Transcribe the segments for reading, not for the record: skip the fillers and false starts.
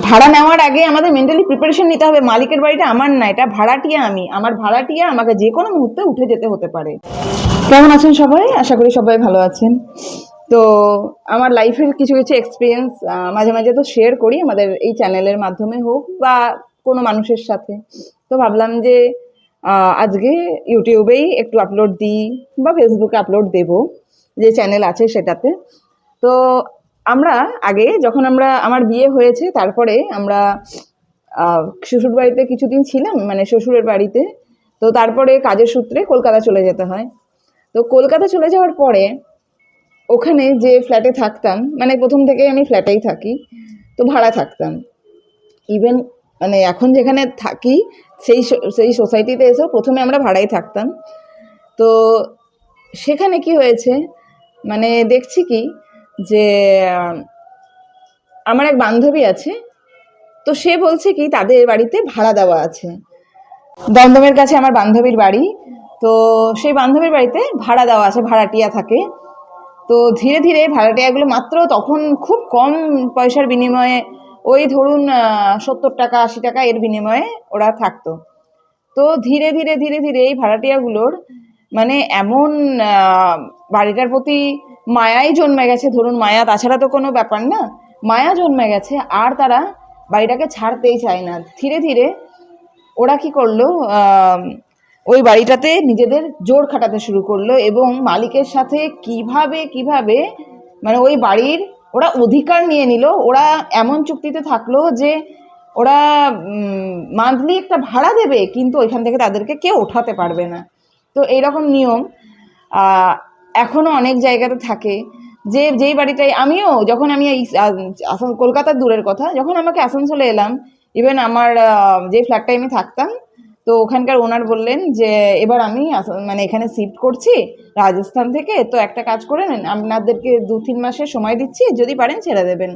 ভাড়া নেওয়ার আগে আমাদের মেন্টালি প্রিপারেশন নিতে হবে, মালিকের বাড়িটা আমার না, এটা ভাড়াটিয়া আমি, আমার ভাড়াটিয়া, আমাকে যে কোনো মুহূর্তে উঠে যেতে হতে পারে। কেমন আছেন সবাই? আশা করি সবাই ভালো আছেন। তো আমার লাইফের কিছু কিছু এক্সপিরিয়েন্স মাঝে মাঝে তো শেয়ার করি আমাদের এই চ্যানেলের মাধ্যমে হোক বা কোনো মানুষের সাথে। তো ভাবলাম যে আজকে ইউটিউবেই একটু আপলোড দিই বা ফেসবুকে আপলোড দেব, যে চ্যানেল আছে সেটাতে। তো আমরা আগে যখন আমার বিয়ে হয়েছে, তারপরে আমরা শ্বশুর বাড়িতে কিছুদিন ছিলাম, মানে শ্বশুরের বাড়িতে। তো তারপরে কাজের সূত্রে কলকাতা চলে যেতে হয়। তো কলকাতা চলে যাওয়ার পরে ওখানে যে ফ্ল্যাটে থাকতাম, মানে প্রথম থেকে আমি ফ্ল্যাটেই থাকি, তো ভাড়া থাকতাম। ইভেন মানে এখন যেখানে থাকি সেই সোসাইটিতে এসেও প্রথমে আমরা ভাড়াই থাকতাম। তো সেখানে কি হয়েছে, মানে দেখছি কি যে আমার এক বান্ধবী আছে, তো সে বলছে কি তাদের বাড়িতে ভাড়া দেওয়া আছে। দমদমের কাছে আমার বান্ধবীর বাড়ি। তো সেই বান্ধবীর বাড়িতে ভাড়া দেওয়া আছে, ভাড়াটিয়া থাকে। তো ধীরে ধীরে ভাড়াটিয়াগুলো মাত্র তখন খুব কম পয়সার বিনিময়ে, ওই ধরুন 70 টাকা 80 টাকা এর বিনিময়ে ওরা থাকতো। তো ধীরে ধীরে ধীরে ধীরে এই ভাড়াটিয়াগুলোর মানে এমন বাড়িটার প্রতি মায়াই জন্মে গেছে, ধরুন মায়া, তাছাড়া তো কোনো ব্যাপার না, মায়া জন্মে গেছে, আর তারা বাড়িটাকে ছাড়তেই চায় না। ধীরে ধীরে ওরা কি করলো, ওই বাড়িটাতে নিজেদের জোর খাটাতে শুরু করলো, এবং মালিকের সাথে কিভাবে কিভাবে মানে ওই বাড়ির ওরা অধিকার নিয়ে নিল। ওরা এমন চুক্তিতে থাকলো যে ওরা মান্থলি একটা ভাড়া দেবে, কিন্তু ওইখান থেকে তাদেরকে কেউ ওঠাতে পারবে না। তো এইরকম নিয়ম এখনও অনেক জায়গাতে থাকে। যেই বাড়িটাই আমিও, যখন আমি এই কলকাতার দূরের কথা, যখন আমাকে আসানসোলে এলাম, ইভেন আমার যে ফ্ল্যাটটায় আমি থাকতাম, তো ওখানকার ওনার বললেন যে এবার আমি মানে এখানে শিফট করছি রাজস্থান থেকে, তো একটা কাজ করে নেন, আপনাদেরকে 2-3 মাসের সময় দিচ্ছি, যদি পারেন ছেড়ে দেবেন,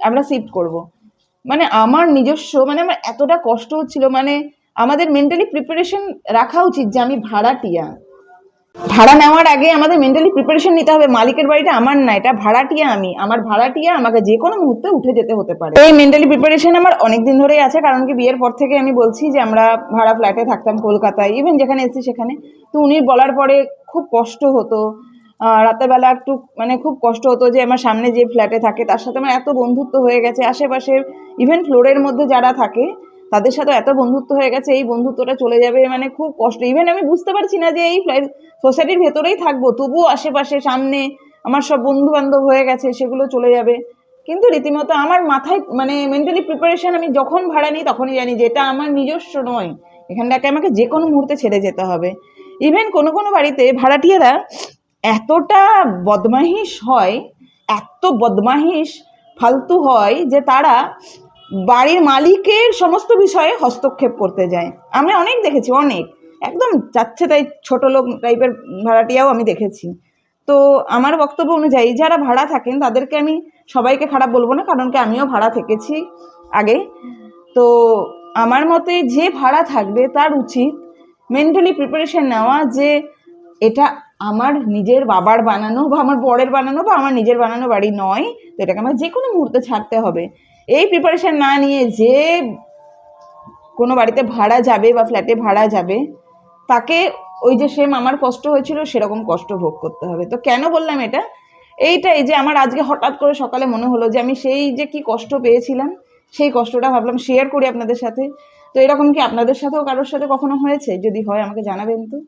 আমরা শিফট করব। মানে আমার নিজস্ব, মানে আমার এতটা কষ্ট হচ্ছিল, মানে আমাদের মেন্টালি প্রিপারেশন রাখা উচিত যে আমি ভাড়াটিয়া। ভাড়া নেওয়ার আগে আমাদের মেন্টালি প্রিপারেশন নিতে হবে, মালিকের বাড়িটা আমার না, এটা ভাড়াটিয়া আমি, আমার ভাড়াটিয়া, আমাকে যে কোনো মুহূর্তে উঠে যেতে হতে পারে। এই মেন্টালি প্রিপারেশন আমার অনেক দিন ধরেই আছে, কারণ কি বিয়ের পর থেকে আমি বলছি যে আমরা ভাড়া ফ্ল্যাটে থাকতাম কলকাতায়, ইভেন যেখানে এসেছি সেখানে। তো উনি বলার পরে খুব কষ্ট হতো, রাতের বেলা একটু মানে খুব কষ্ট হতো যে আমার সামনে যে ফ্ল্যাটে থাকে তার সাথে আমার এত বন্ধুত্ব হয়ে গেছে, আশেপাশে ইভেন ফ্লোরের মধ্যে যারা থাকে তাদের সাথে এত বন্ধুত্ব হয়ে গেছে, এই বন্ধুত্বটা চলে যাবে, মানে খুব কষ্ট। ইভেন আমি বুঝতে পারছি না যে এই সোসাইটির ভেতরেই থাকবো, তবুও আশেপাশে সামনে আমার সব বন্ধু বান্ধব হয়ে গেছে, সেগুলো চলে যাবে। কিন্তু রীতিমতো আমার মাথায় মানে মেন্টালি প্রিপারেশন, আমি যখন ভাড়া নিই তখনই জানি যে এটা আমার নিজস্ব নয়, এখানটাকে আমাকে যে কোনো মুহূর্তে ছেড়ে যেতে হবে। ইভেন কোনো কোনো বাড়িতে ভাড়াটিয়ারা এতটা বদমাইশ হয়, এত বদমাইশ ফালতু হয় যে তারা বাড়ির মালিকের সমস্ত বিষয়ে হস্তক্ষেপ করতে যায়। আমি অনেক দেখেছি, অনেক একদম যাচ্ছে তাই ছোট লোক টাইপের ভাড়াটিয়াও আমি দেখেছি। তো আমার বক্তব্য অনুযায়ী যারা ভাড়া থাকেন তাদেরকে আমি সবাইকে খারাপ বলবো না, কারণ কি আমিও ভাড়া থেকেছি আগে। তো আমার মতে যে ভাড়া থাকবে তার উচিত মেন্টালি প্রিপারেশন নেওয়া যে এটা আমার নিজের বাবার বানানো বা আমার বরের বানানো বা আমার নিজের বানানো বাড়ি নয়, তো এটাকে আমার যে কোনো মুহূর্তে ছাড়তে হবে। এই প্রিপারেশন না নিয়ে যে কোনো বাড়িতে ভাড়া যাবে বা ফ্ল্যাটে ভাড়া যাবে, তাকে ওই যে সেম আমার কষ্ট হয়েছিল সেরকম কষ্ট ভোগ করতে হবে। তো কেন বললাম এটা, এইটাই যে আমার আজকে হঠাৎ করে সকালে মনে হলো যে আমি সেই যে কি কষ্ট পেয়েছিলাম, সেই কষ্টটা ভাবলাম শেয়ার করি আপনাদের সাথে। তো এরকম কি আপনাদের সাথেও কারোর সাথে কখনো হয়েছে? যদি হয় আমাকে জানাবেন তো।